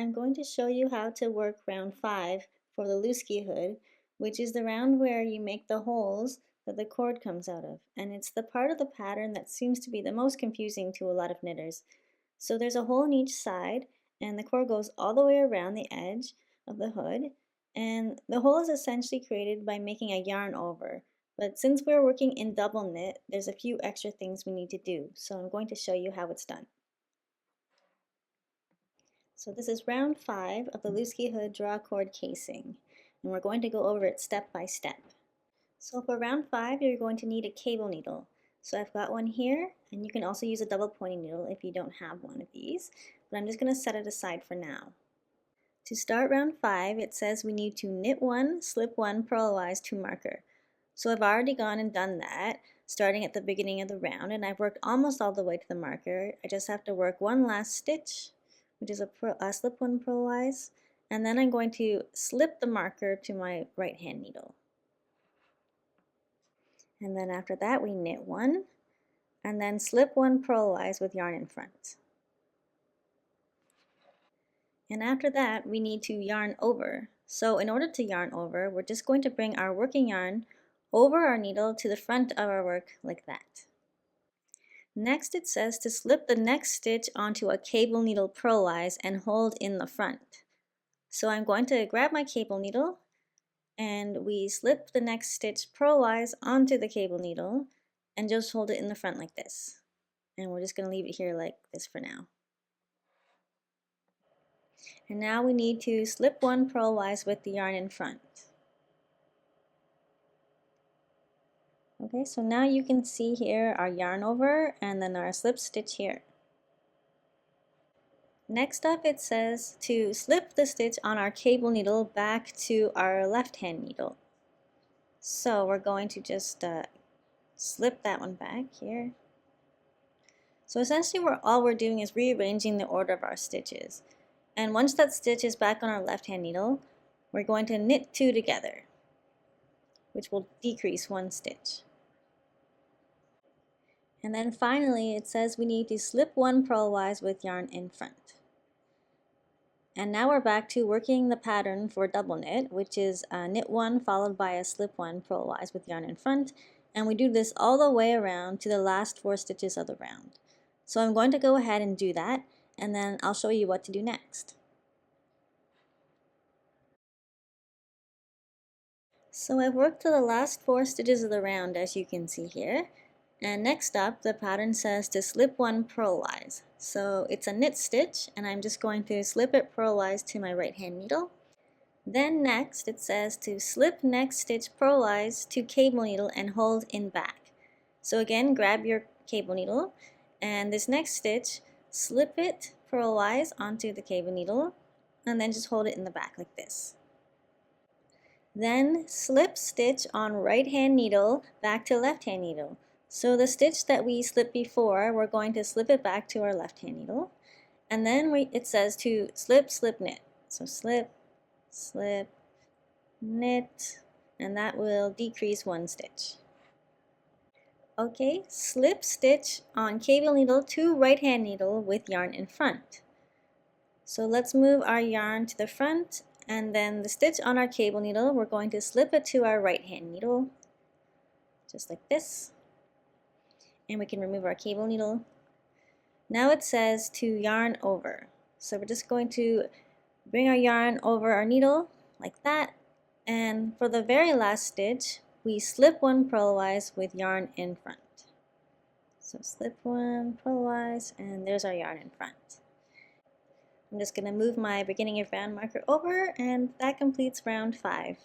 I'm going to show you how to work round 5 for the Lewsky hood, which is the round where you make the holes that the cord comes out of. And it's the part of the pattern that seems to be the most confusing to a lot of knitters. So there's a hole in each side, and the cord goes all the way around the edge of the hood. And the hole is essentially created by making a yarn over. But since we're working in double knit, there's a few extra things we need to do. So I'm going to show you how it's done. So this is round 5 of the Lewsky hood drawcord casing, and we're going to go over it step by step. So for round 5, you're going to need a cable needle. So I've got one here, and you can also use a double pointing needle if you don't have one of these, but I'm just going to set it aside for now. To start round 5, it says we need to knit 1, slip 1, purlwise to marker. So I've already gone and done that, starting at the beginning of the round, and I've worked almost all the way to the marker. I just have to work one last stitch, which is a slip 1 purlwise, and then I'm going to slip the marker to my right hand needle. And then after that we knit 1, and then slip 1 purlwise with yarn in front. And after that we need to yarn over. So in order to yarn over, we're just going to bring our working yarn over our needle to the front of our work like that. Next it says to slip the next stitch onto a cable needle purlwise and hold in the front. So I'm going to grab my cable needle, and we slip the next stitch purlwise onto the cable needle and just hold it in the front like this. And we're just going to leave it here like this for now. And now we need to slip 1 purlwise with the yarn in front. Okay, so now you can see here our yarn over and then our slip stitch here. Next up it says to slip the stitch on our cable needle back to our left hand needle. So we're going to just slip that one back here. So essentially all we're doing is rearranging the order of our stitches. And once that stitch is back on our left hand needle, we're going to knit 2 together, which will decrease 1 stitch. And then finally it says we need to slip 1 purlwise with yarn in front. And now we're back to working the pattern for double knit, which is knit 1 followed by a slip 1 purlwise with yarn in front, and we do this all the way around to the last 4 stitches of the round. So I'm going to go ahead and do that, and then I'll show you what to do next. So I've worked to the last 4 stitches of the round, as you can see here. And next up, the pattern says to slip 1 purlwise. So it's a knit stitch, and I'm just going to slip it purlwise to my right hand needle. Then next, it says to slip next stitch purlwise to cable needle and hold in back. So again, grab your cable needle, and this next stitch, slip it purlwise onto the cable needle, and then just hold it in the back like this. Then slip stitch on right hand needle back to left hand needle. So the stitch that we slipped before, we're going to slip it back to our left hand needle, and then it says to slip, slip, knit. So slip, slip, knit, and that will decrease 1 stitch. Okay, slip stitch on cable needle to right hand needle with yarn in front. So let's move our yarn to the front, and then the stitch on our cable needle, we're going to slip it to our right hand needle, just like this. And we can remove our cable needle. Now it says to yarn over. So we're just going to bring our yarn over our needle like that, and for the very last stitch we slip 1 purlwise with yarn in front. So slip 1 purlwise, and there's our yarn in front. I'm just going to move my beginning of round marker over, and that completes round 5.